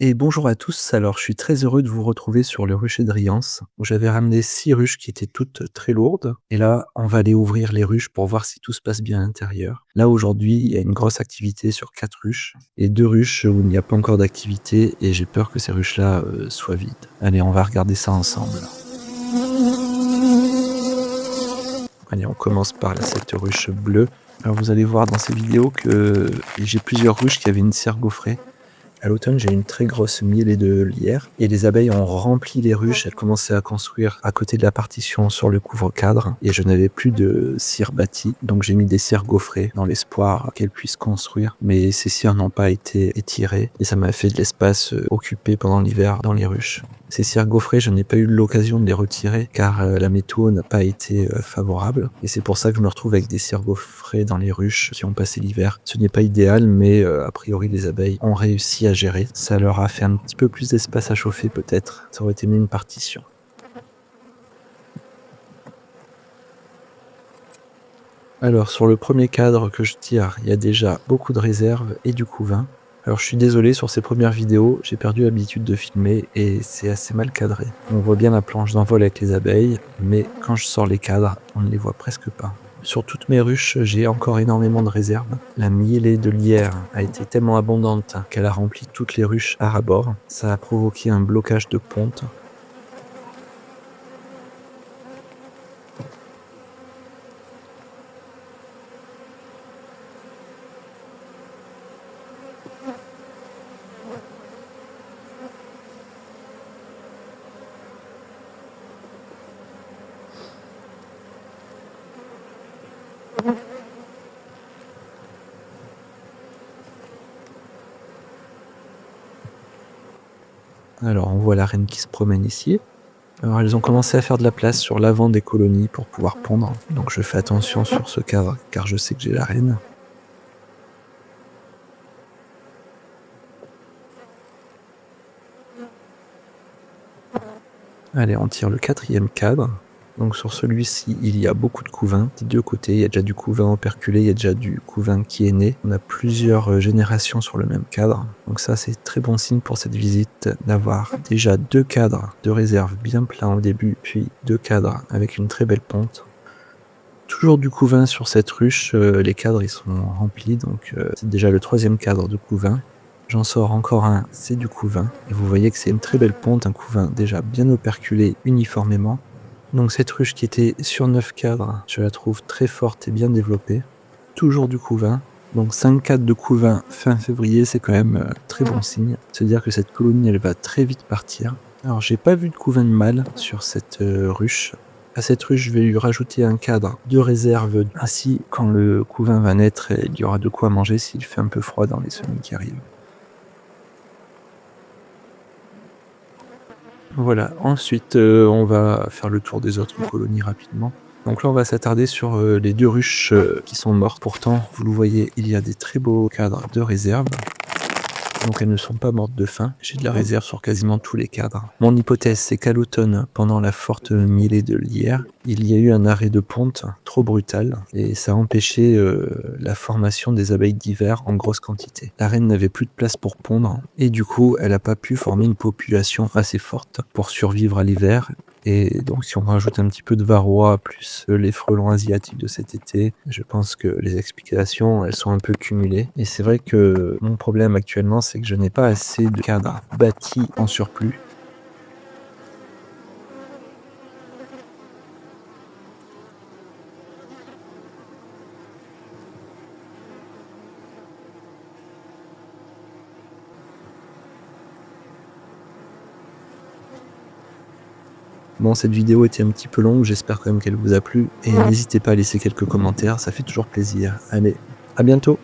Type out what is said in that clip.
Et bonjour à tous, alors je suis très heureux de vous retrouver sur le rucher de Riance, où j'avais ramené 6 ruches qui étaient toutes très lourdes, et là on va aller ouvrir les ruches pour voir si tout se passe bien à l'intérieur. Là aujourd'hui il y a une grosse activité sur 4 ruches, et 2 ruches où il n'y a pas encore d'activité, et j'ai peur que ces ruches-là soient vides. Allez, on va regarder ça ensemble. Allez, on commence par cette ruche bleue. Alors vous allez voir dans ces vidéos que j'ai plusieurs ruches qui avaient une serre gaufrée. À l'automne, j'ai une très grosse mielée de lierre et les abeilles ont rempli les ruches. Elles commençaient à construire à côté de la partition sur le couvre-cadre et je n'avais plus de cire bâtie. Donc j'ai mis des cires gaufrées dans l'espoir qu'elles puissent construire. Mais ces cires n'ont pas été étirées et ça m'a fait de l'espace occupé pendant l'hiver dans les ruches. Ces cires gaufrées, je n'ai pas eu l'occasion de les retirer car la météo n'a pas été favorable. Et c'est pour ça que je me retrouve avec des cires gaufrées dans les ruches qui ont passé l'hiver. Ce n'est pas idéal, mais a priori les abeilles ont réussi à gérer. Ça leur a fait un petit peu plus d'espace à chauffer peut-être. Ça aurait été mieux une partition. Alors sur le premier cadre que je tire, il y a déjà beaucoup de réserves et du couvain. Alors je suis désolé, sur ces premières vidéos, j'ai perdu l'habitude de filmer et c'est assez mal cadré. On voit bien la planche d'envol avec les abeilles, mais quand je sors les cadres, on ne les voit presque pas. Sur toutes mes ruches, j'ai encore énormément de réserves. La mielée de lierre a été tellement abondante qu'elle a rempli toutes les ruches à ras-bord. Ça a provoqué un blocage de ponte. Alors on voit la reine qui se promène ici. Alors elles ont commencé à faire de la place sur l'avant des colonies pour pouvoir pondre. Donc je fais attention sur ce cadre car je sais que j'ai la reine. Allez, on tire le 4e cadre. Donc sur celui-ci, il y a beaucoup de couvain. Des deux côtés, il y a déjà du couvain operculé, il y a déjà du couvain qui est né. On a plusieurs générations sur le même cadre. Donc ça, c'est très bon signe pour cette visite d'avoir déjà 2 cadres de réserve bien pleins au début, puis 2 cadres avec une très belle ponte. Toujours du couvain sur cette ruche, les cadres ils sont remplis, donc c'est déjà le 3e cadre de couvain. J'en sors encore un, c'est du couvain, et vous voyez que c'est une très belle ponte, un couvain déjà bien operculé uniformément. Donc cette ruche qui était sur 9 cadres, je la trouve très forte et bien développée. Toujours du couvain, donc 5 cadres de couvain fin février, c'est quand même très bon signe. C'est-à-dire que cette colonie elle va très vite partir. Alors j'ai pas vu de couvain de mâle sur cette ruche. À cette ruche, je vais lui rajouter un cadre de réserve. Ainsi, quand le couvain va naître, il y aura de quoi manger s'il fait un peu froid dans les semis qui arrivent. Voilà, ensuite on va faire le tour des autres colonies rapidement. Donc là on va s'attarder sur les 2 ruches qui sont mortes. Pourtant, vous le voyez, il y a des très beaux cadres de réserve. Donc elles ne sont pas mortes de faim. J'ai de la réserve sur quasiment tous les cadres. Mon hypothèse, c'est qu'à l'automne, pendant la forte mielée de lierre, il y a eu un arrêt de ponte trop brutal et ça a empêché la formation des abeilles d'hiver en grosse quantité. La reine n'avait plus de place pour pondre et du coup, elle n'a pas pu former une population assez forte pour survivre à l'hiver. Et donc si on rajoute un petit peu de varroa plus les frelons asiatiques de cet été, je pense que les explications elles sont un peu cumulées. Et c'est vrai que mon problème actuellement c'est que je n'ai pas assez de cadres bâtis en surplus. Bon, cette vidéo était un petit peu longue, j'espère quand même qu'elle vous a plu. Et n'hésitez pas à laisser quelques commentaires, ça fait toujours plaisir. Allez, à bientôt!